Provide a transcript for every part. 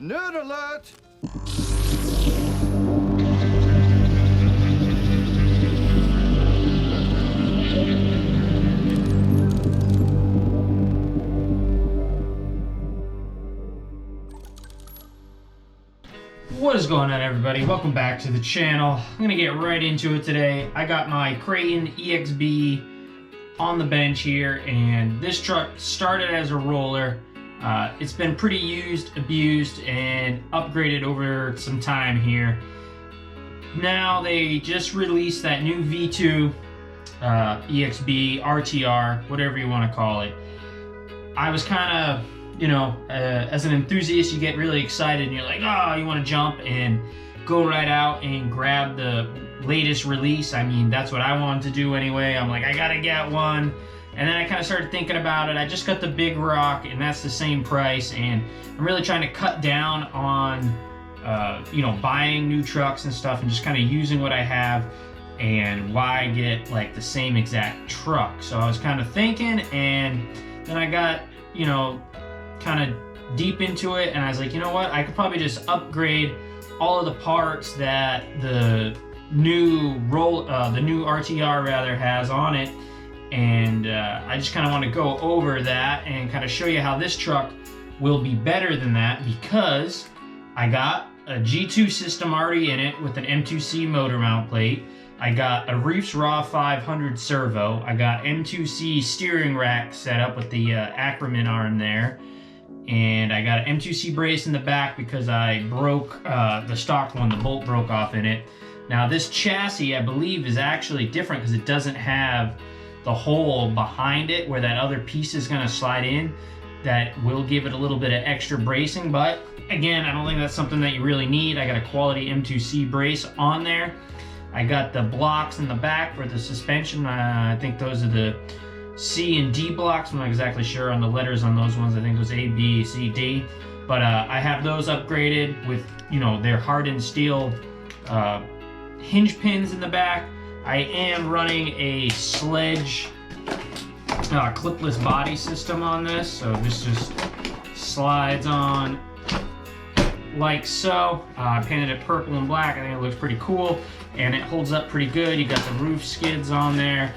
Nerd alert! What is going on, everybody? Welcome back to the channel. I'm gonna get right into it today. I got my Creighton EXB on the bench here, and this truck started as a roller. It's been pretty used, abused, and upgraded over some time here. Now they just released that new V2 EXB, RTR, whatever you want to call it. I was kind of, as an enthusiast, you get really excited and you're like, oh, you want to jump and go right out and grab the latest release. I mean, that's what I wanted to do anyway. I'm like, I gotta get one. And then I kind of started thinking about it. I just got the Big Rock, and that's the same price. And I'm really trying to cut down on, buying new trucks and stuff, and just kind of using what I have. And why get like the same exact truck? So I was kind of thinking, and then I got, kind of deep into it, and I was like, you know what? I could probably just upgrade all of the parts that the new RTR rather has on it. And I just kind of want to go over that and kind of show you how this truck will be better than that, because I got a G2 system already in it with an M2C motor mount plate. I got a Reefs Raw 500 servo. I got M2C steering rack set up with the Ackerman arm there. And I got an M2C brace in the back because I broke the stock one. The bolt broke off in it. Now this chassis, I believe, is actually different because it doesn't have the hole behind it where that other piece is going to slide in. That will give it a little bit of extra bracing, but again, I don't think that's something that you really need. I got a quality M2C brace on there. I got the blocks in the back for the suspension. I think those are the C and D blocks. I'm not exactly sure on the letters on those ones. I think it was A, B, C, D. But I have those upgraded with, their hardened steel hinge pins in the back. I am running a Sledge clipless body system on this, so this just slides on like so. I painted it purple and black. I think it looks pretty cool, and it holds up pretty good. You got the roof skids on there.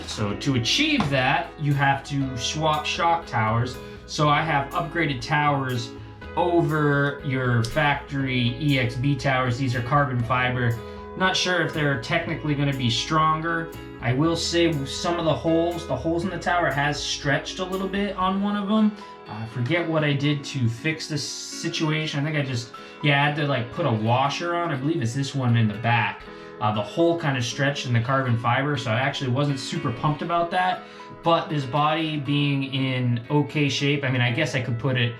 So to achieve that, you have to swap shock towers. So I have upgraded towers over your factory EXB towers. These are carbon fiber. Not sure if they're technically going to be stronger. I will say some of the holes in the tower has stretched a little bit on one of them. I forget what I did to fix this situation. I think I had to put a washer on. I believe it's this one in the back. The hole kind of stretched in the carbon fiber, so I actually wasn't super pumped about that. But this body being in okay shape, I mean, I guess I could put it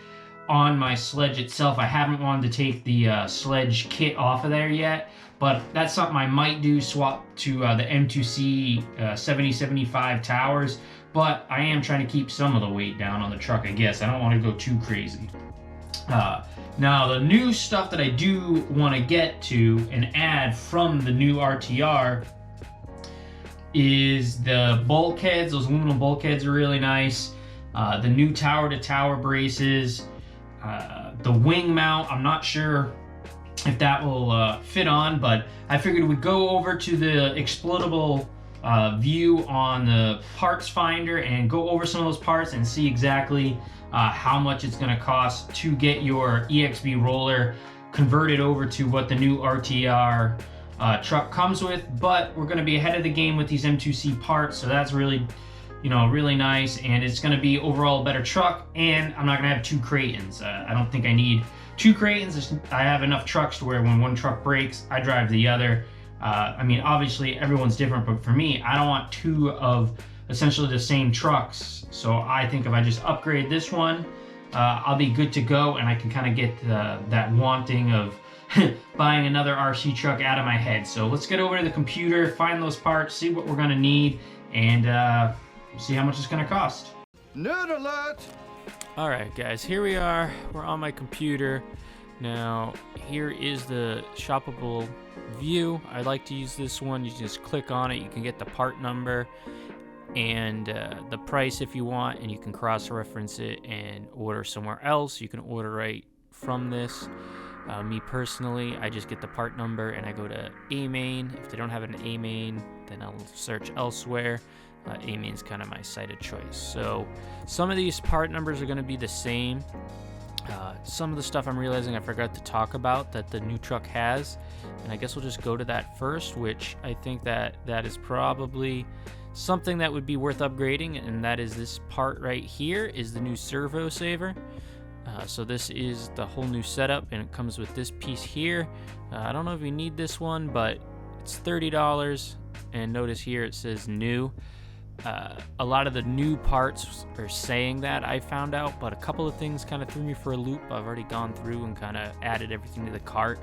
on my Sledge itself. I haven't wanted to take the Sledge kit off of there yet, but that's something I might do, swap to the M2C 7075 towers. But I am trying to keep some of the weight down on the truck, I guess. I don't want to go too crazy. Now, the new stuff that I do want to get to and add from the new RTR is the bulkheads. Those aluminum bulkheads are really nice. The new tower-to-tower braces. The wing mount, I'm not sure if that will fit on, but I figured we'd go over to the explodable view on the parts finder and go over some of those parts and see exactly how much it's going to cost to get your EXB roller converted over to what the new RTR truck comes with. But we're going to be ahead of the game with these M2C parts, so that's really, really nice, and it's going to be overall a better truck. And I'm not going to have two Creightons. I don't think I need two Creightons. I have enough trucks to where when one truck breaks, I drive the other. I mean, obviously everyone's different, but for me, I don't want two of essentially the same trucks. So I think if I just upgrade this one, I'll be good to go, and I can kind of get that wanting of buying another RC truck out of my head. So let's get over to the computer, find those parts, see what we're gonna need, and see how much it's gonna cost. Nerd alert! Alright guys, here we are. We're on my computer. Now, here is the shoppable view. I like to use this one. You just click on it, you can get the part number and the price if you want, and you can cross-reference it and order somewhere else. You can order right from this. Me personally, I just get the part number and I go to A main. If they don't have an A main, then I'll search elsewhere. A main is kind of my site of choice. So some of these part numbers are going to be the same. Some of the stuff I'm realizing I forgot to talk about that the new truck has, and I guess we'll just go to that first, which I think that is probably something that would be worth upgrading, and that is this part right here is the new Servo Saver. So this is the whole new setup, and it comes with this piece here. I don't know if you need this one, but it's $30, and notice here it says new. A lot of the new parts are saying that, I found out, but a couple of things kind of threw me for a loop. I've already gone through and kind of added everything to the cart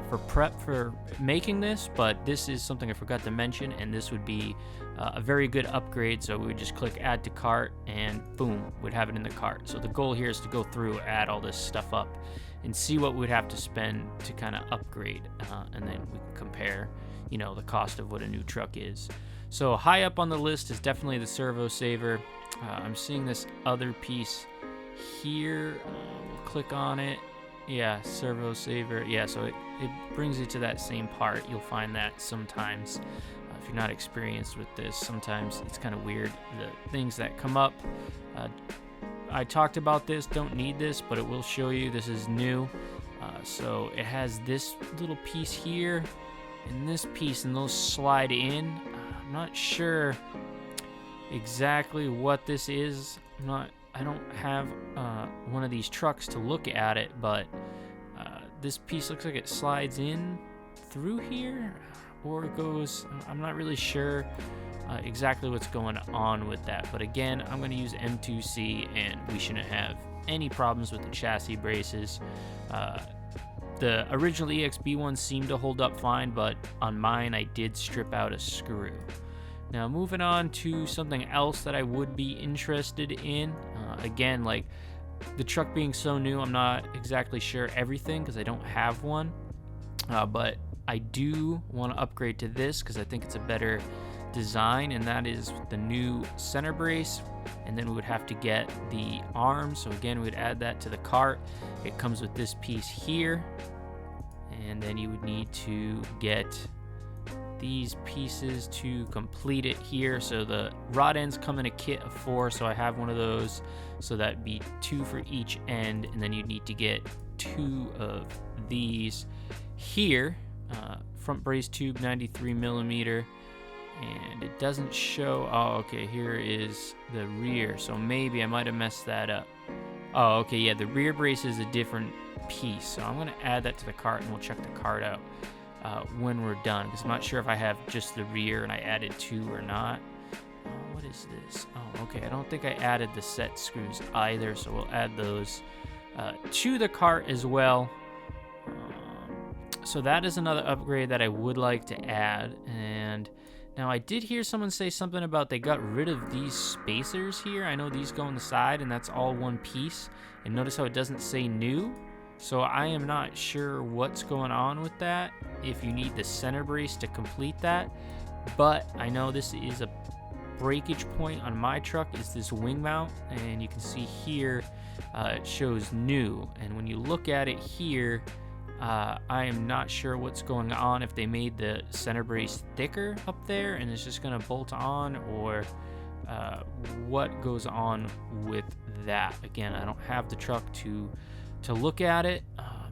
for prep for making this, but this is something I forgot to mention, and this would be a very good upgrade. So we would just click add to cart and boom, we'd have it in the cart. So the goal here is to go through, add all this stuff up and see what we'd have to spend to kind of upgrade, and then we can compare, you know, the cost of what a new truck is. So high up on the list is definitely the Servo Saver. I'm seeing this other piece here. We'll click on it. Yeah, Servo Saver. Yeah, so it brings you to that same part. You'll find that sometimes. If you're not experienced with this, sometimes it's kind of weird, the things that come up. I talked about this, don't need this, but it will show you this is new. So it has this little piece here and this piece, and those slide in. I'm not sure exactly what this is. I don't have one of these trucks to look at it, but this piece looks like it slides in through here, or it goes, I'm not really sure exactly what's going on with that. But again, I'm going to use M2C, and we shouldn't have any problems with the chassis braces. The original EXB ones seemed to hold up fine, but on mine I did strip out a screw. Now moving on to something else that I would be interested in. Again, like the truck being so new, I'm not exactly sure everything because I don't have one. But I do want to upgrade to this because I think it's a better design, and that is the new center brace. And then we would have to get the arms. So again, we would add that to the cart. It comes with this piece here, and then you would need to get these pieces to complete it here. So the rod ends come in a kit of 4, so I have one of those, so that'd be 2 for each end, and then you'd need to get 2 of these here. Front brace tube 93 millimeter, and it doesn't show. Oh, okay, here is the rear, so maybe I might have messed that up. Oh, okay, yeah, the rear brace is a different piece, so I'm gonna add that to the cart, and we'll check the cart out when we're done, because I'm not sure if I have just the rear and I added 2 or not. What is this? Oh, okay, I don't think I added the set screws either, so we'll add those to the cart as well. So that is another upgrade that I would like to add. And now I did hear someone say something about they got rid of these spacers here. I know these go on the side and that's all one piece, and notice how it doesn't say new. So I am not sure what's going on with that, if you need the center brace to complete that. But I know this is a breakage point on my truck, is this wing mount, and you can see here it shows new, and when you look at it here, I am not sure what's going on, if they made the center brace thicker up there and it's just going to bolt on, or what goes on with that. Again, I don't have the truck to look at it.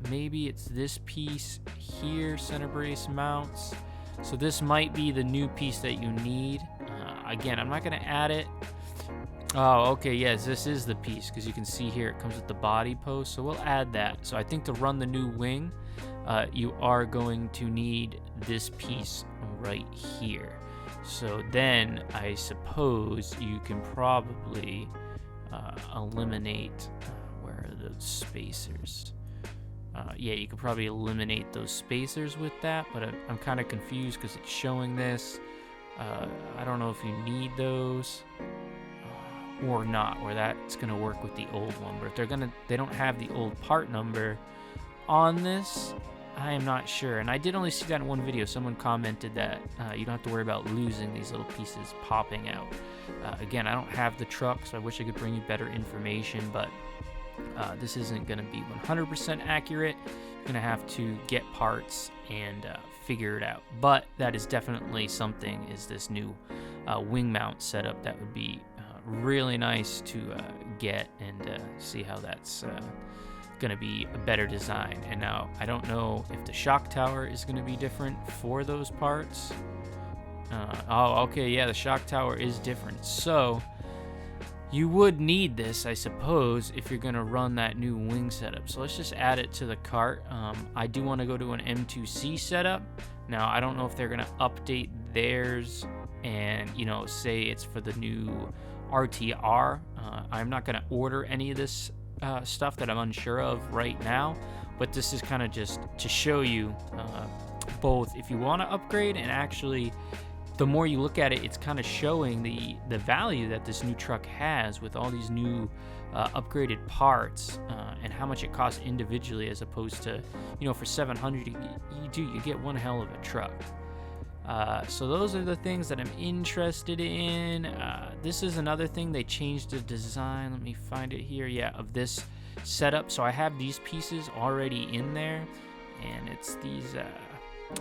Maybe it's this piece here, center brace mounts. So this might be the new piece that you need. Again, I'm not going to add it. Oh, okay, yes, this is the piece, because you can see here it comes with the body post, so we'll add that. So I think to run the new wing, you are going to need this piece right here. So then I suppose you can probably eliminate, where are those spacers? Yeah, you could probably eliminate those spacers with that, but I'm kind of confused because it's showing this. I don't know if you need those or not, or that's going to work with the old one. But if they don't have the old part number on this, I am not sure. And I did only see that in one video. Someone commented that you don't have to worry about losing these little pieces popping out. Again, I don't have the truck, so I wish I could bring you better information, but This isn't going to be 100% accurate. You're going to have to get parts and figure it out. But that is definitely something, is this new wing mount setup that would be really nice to get and see how that's going to be a better design. And now I don't know if the shock tower is going to be different for those parts. Oh, okay, yeah, the shock tower is different. So you would need this, I suppose, if you're going to run that new wing setup. So let's just add it to the cart. I do want to go to an M2C setup. Now, I don't know if they're going to update theirs and, you know, say it's for the new RTR. I'm not going to order any of this stuff that I'm unsure of right now, but this is kind of just to show you both if you want to upgrade, and actually the more you look at it, it's kind of showing the value that this new truck has with all these new upgraded parts and how much it costs individually, as opposed to, you know, for $700 you get one hell of a truck. So those are the things that I'm interested in. This is another thing, they changed the design. Let me find it here. Yeah, of this setup. So I have these pieces already in there, and it's these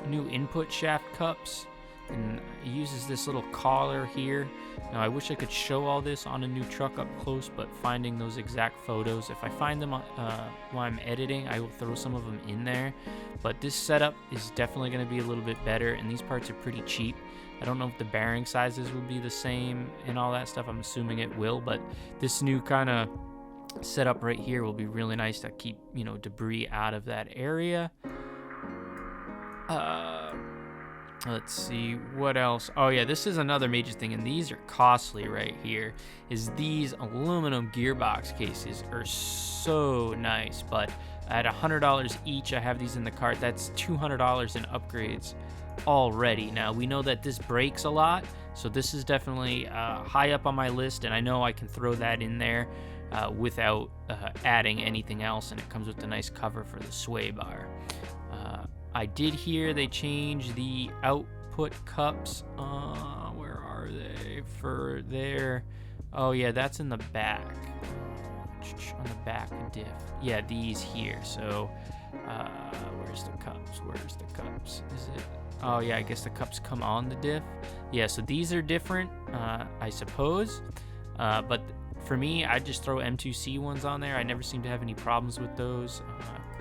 new input shaft cups. And it uses this little collar here. Now, I wish I could show all this on a new truck up close, but finding those exact photos, if I find them while I'm editing, I will throw some of them in there. But this setup is definitely going to be a little bit better, and these parts are pretty cheap. I don't know if the bearing sizes will be the same and all that stuff. I'm assuming it will, but this new kind of setup right here will be really nice to keep, you know, debris out of that area. Let's see, what else? Oh yeah, this is another major thing, and these are costly right here, is these aluminum gearbox cases are so nice, but at $100 each, I have these in the cart. That's $200 in upgrades already. Now, we know that this breaks a lot, so this is definitely high up on my list, and I know I can throw that in there without adding anything else, and it comes with a nice cover for the sway bar. I did hear they changed the output cups. Where are they for there? Oh yeah, that's in the back. On the back diff. Yeah, these here. So, where's the cups? Where's the cups? Is it? Oh yeah, I guess the cups come on the diff. Yeah, so these are different, I suppose. But for me, I just throw M2C ones on there. I never seem to have any problems with those.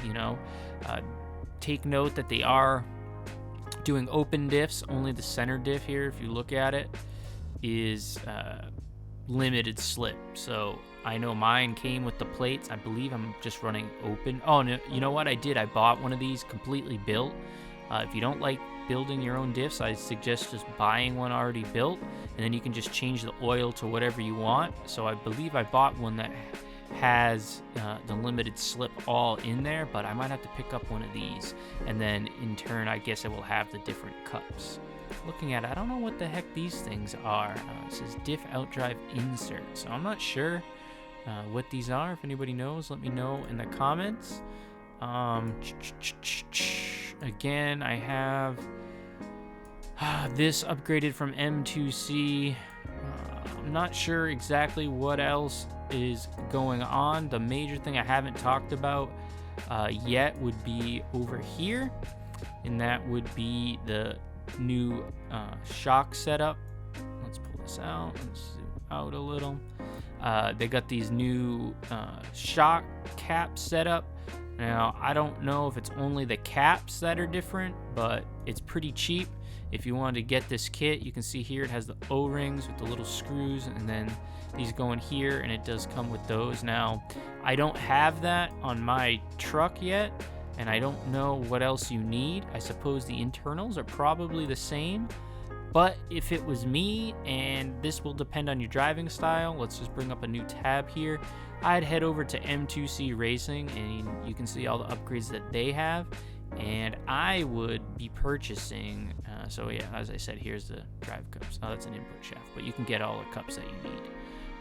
You know. Take note that they are doing open diffs. Only the center diff here, if you look at it, is limited slip. So I know mine came with the plates. I believe I'm just running open. Oh, no, you know what I did? I bought one of these completely built. If you don't like building your own diffs, I suggest just buying one already built, and then you can just change the oil to whatever you want. So I believe I bought one that has the limited slip all in there, but I might have to pick up one of these, and then in turn I guess it will have the different cups. Looking at it, I don't know what the heck these things are. It says diff outdrive insert, so I'm not sure what these are. If anybody knows, let me know in the comments. Again, I have this upgraded from M2C. I'm not sure exactly what else is going on. The major thing I haven't talked about yet would be over here, and that would be the new shock setup. Let's pull this out. Let's zoom out a little. They got these new shock caps set up. Now, I don't know if it's only the caps that are different, but it's pretty cheap. If you wanted to get this kit, you can see here it has the O-rings with the little screws, and then these go in here, and it does come with those. Now, I don't have that on my truck yet, and I don't know what else you need. I suppose the internals are probably the same, but if it was me, and this will depend on your driving style, let's just bring up a new tab here. I'd head over to M2C Racing, and you can see all the upgrades that they have, and I would be purchasing, so yeah, as I said, here's the drive cups. Oh, that's an input shaft, but you can get all the cups that you need.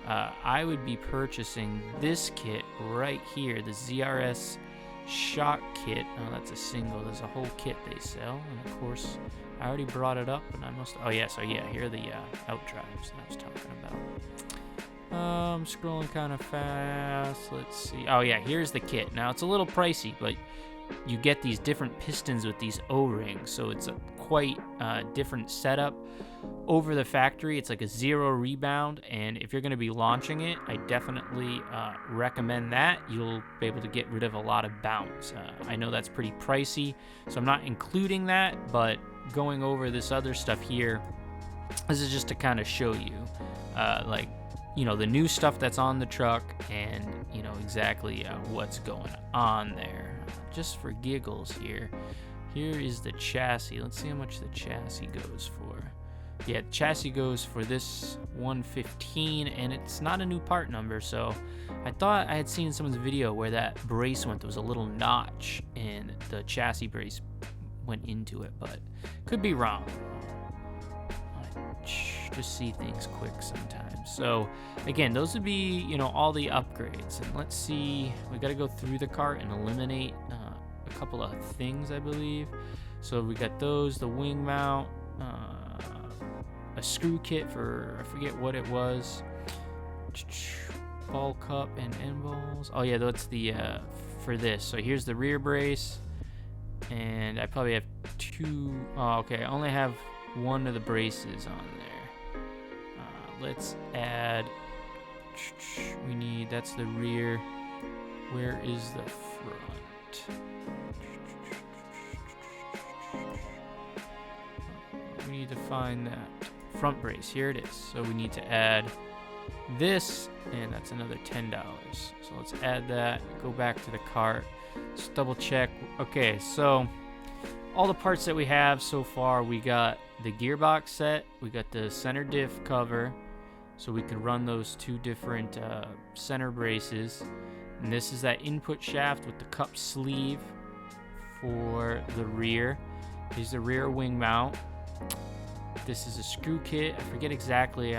I would be purchasing this kit right here, the ZRS shock kit. Oh, that's a single. There's a whole kit they sell, and of course, I already brought it up, and I must. Oh yeah, so yeah, here are the outdrives that I was talking I'm scrolling kind of fast. Let's see. Oh yeah, here's the kit. Now it's a little pricey, but you get these different pistons with these O-rings, so it's a quite different setup. Over the factory, it's like a 0 rebound, and if you're going to be launching it, I definitely recommend that. You'll be able to get rid of a lot of bounce. I know that's pretty pricey, so I'm not including that, but going over this other stuff here, this is just to kind of show you, like, you know, the new stuff that's on the truck and, you know, exactly what's going on there. Just for giggles here is the chassis. Let's see how much the chassis goes for. Yeah, chassis goes for this 115, and it's not a new part number, so I thought I had seen someone's video where that brace went. There was a little notch and the chassis brace went into it, but could be wrong. Just see things quick sometimes. So again, those would be, you know, all the upgrades. And let's see, we got to go through the cart and eliminate a couple of things, I believe. So we got those, the wing mount, a screw kit for, I forget what it was, ball cup and end balls. Oh yeah, that's the for this. So here's the rear brace, and I probably have two. Oh, okay, I only have one of the braces on there. Let's add, we need, that's the rear. Where is the front? We need to find that front brace. Here it is. So we need to add this, and that's another $10. So let's add that, go back to the cart, just double check. Okay, so all the parts that we have so far, we got the gearbox set, we got the center diff cover, so we can run those two different center braces, and this is that input shaft with the cup sleeve for the rear. Here's the rear wing mount. This is a screw kit. I forget exactly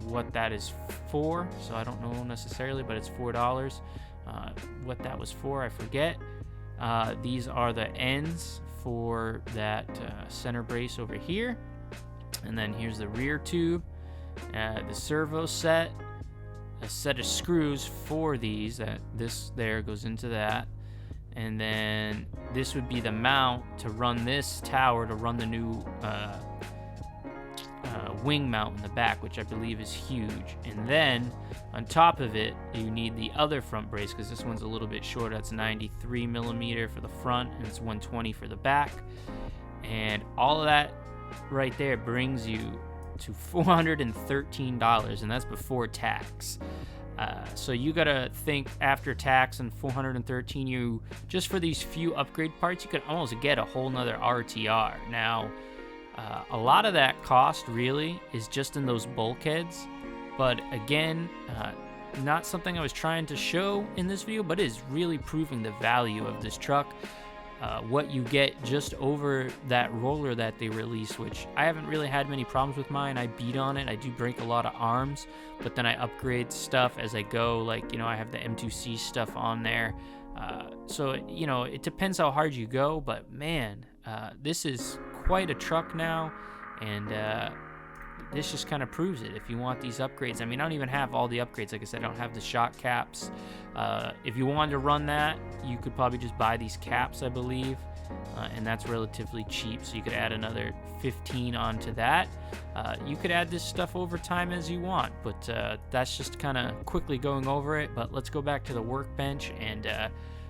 what that is for, so I don't know necessarily, but it's $4. What that was for, I forget. These are the ends for that center brace over here, and then here's the rear tube, the servo set, a set of screws for these, that this there goes into that, and then this would be the mount to run this tower, to run the new wing mount in the back, which I believe is huge. And then on top of it, you need the other front brace, because this one's a little bit shorter. That's 93 millimeter for the front, and it's 120 for the back. And all of that right there brings you to $413, and that's before tax. So you gotta think after tax and $413, you just for these few upgrade parts, you could almost get a whole nother RTR. Now, a lot of that cost really is just in those bulkheads, but again, not something I was trying to show in this video, but it is really proving the value of this truck. What you get just over that roller that they released, which I haven't really had many problems with mine. I beat on it. I do break a lot of arms, but then I upgrade stuff as I go. Like, you know, I have the M2C stuff on there. So, you know, it depends how hard you go, but man, this is quite a truck now, and this just kind of proves it. If you want these upgrades, I mean, I don't even have all the upgrades. Like I said, I don't have the shock caps. If you wanted to run that, you could probably just buy these caps, I believe, and that's relatively cheap, so you could add another 15 onto that. You could add this stuff over time as you want, but that's just kind of quickly going over it. But let's go back to the workbench and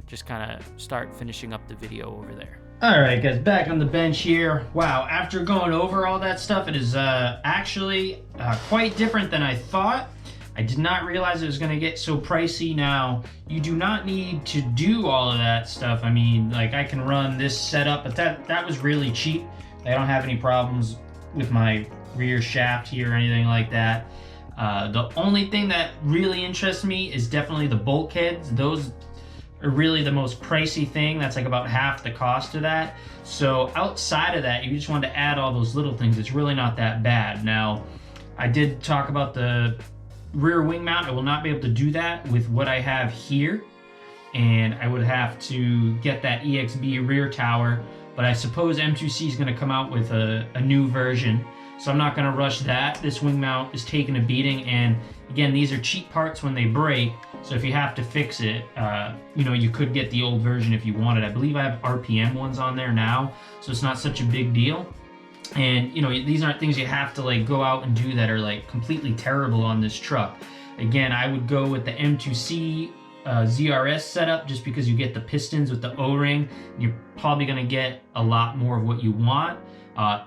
just kind of start finishing up the video over there. Alright guys, back on the bench here. Wow, after going over all that stuff, it is actually quite different than I thought. I did not realize it was going to get so pricey. Now, you do not need to do all of that stuff. I mean, like, I can run this setup, but that was really cheap. I don't have any problems with my rear shaft here or anything like that. The only thing that really interests me is definitely the bulkheads. Those are really the most pricey thing. That's like about half the cost of that. So outside of that, you just want to add all those little things. It's really not that bad. Now, I did talk about the rear wing mount. I will not be able to do that with what I have here, and I would have to get that EXB rear tower, but I suppose M2C is going to come out with a new version, so I'm not going to rush that. This wing mount is taking a beating, and Again, these are cheap parts when they break, so if you have to fix it, you know, you could get the old version if you wanted. I believe I have RPM ones on there now, so it's not such a big deal. And you know, these aren't things you have to like go out and do that are like completely terrible on this truck. Again, I would go with the M2C ZRS setup just because you get the pistons with the O-ring. You're probably going to get a lot more of what you want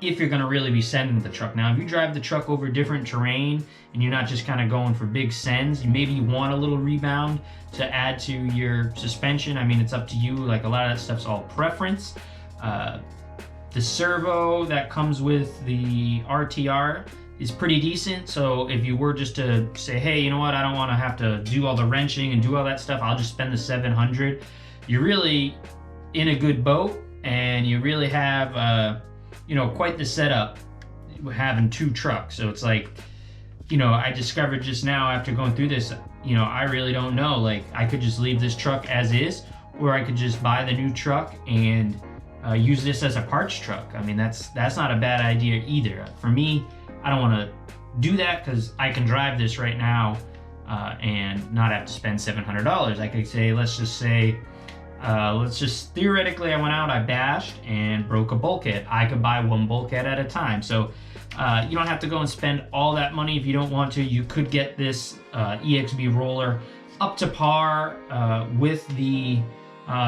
if you're going to really be sending the truck. Now, if you drive the truck over different terrain and you're not just kind of going for big sends, maybe you want a little rebound to add to your suspension. I mean, it's up to you. Like, a lot of that stuff's all preference. The servo that comes with the RTR is pretty decent. So if you were just to say, hey, you know what, I don't want to have to do all the wrenching and do all that stuff, I'll just spend the 700. You're really in a good boat, and you really have, you know, quite the setup having two trucks. So it's like, you know, I discovered just now after going through this, you know, I really don't know. Like, I could just leave this truck as is, or I could just buy the new truck and use this as a parts truck. I mean, that's not a bad idea either. For me, I don't want to do that because I can drive this right now and not have to spend $700. I could say, let's just theoretically, I went out, I bashed and broke a bulkhead. I could buy one bulkhead at a time. So you don't have to go and spend all that money if you don't want to. You could get this EXB roller up to par with the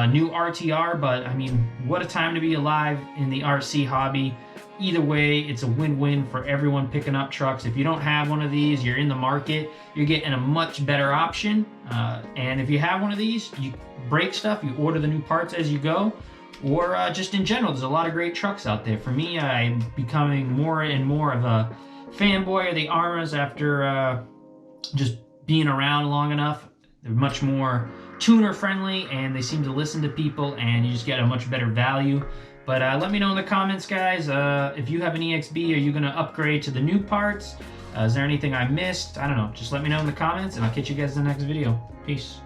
new RTR, but I mean, what a time to be alive in the RC hobby. Either way, it's a win-win for everyone picking up trucks. If you don't have one of these, you're in the market, you're getting a much better option. And if you have one of these, you break stuff, you order the new parts as you go, or just in general, there's a lot of great trucks out there. For me, I'm becoming more and more of a fanboy of the Armas after just being around long enough. They're much more tuner friendly, and they seem to listen to people, and you just get a much better value. But let me know in the comments, guys, if you have an EXB, are you going to upgrade to the new parts? Is there anything I missed? I don't know. Just let me know in the comments, and I'll catch you guys in the next video. Peace.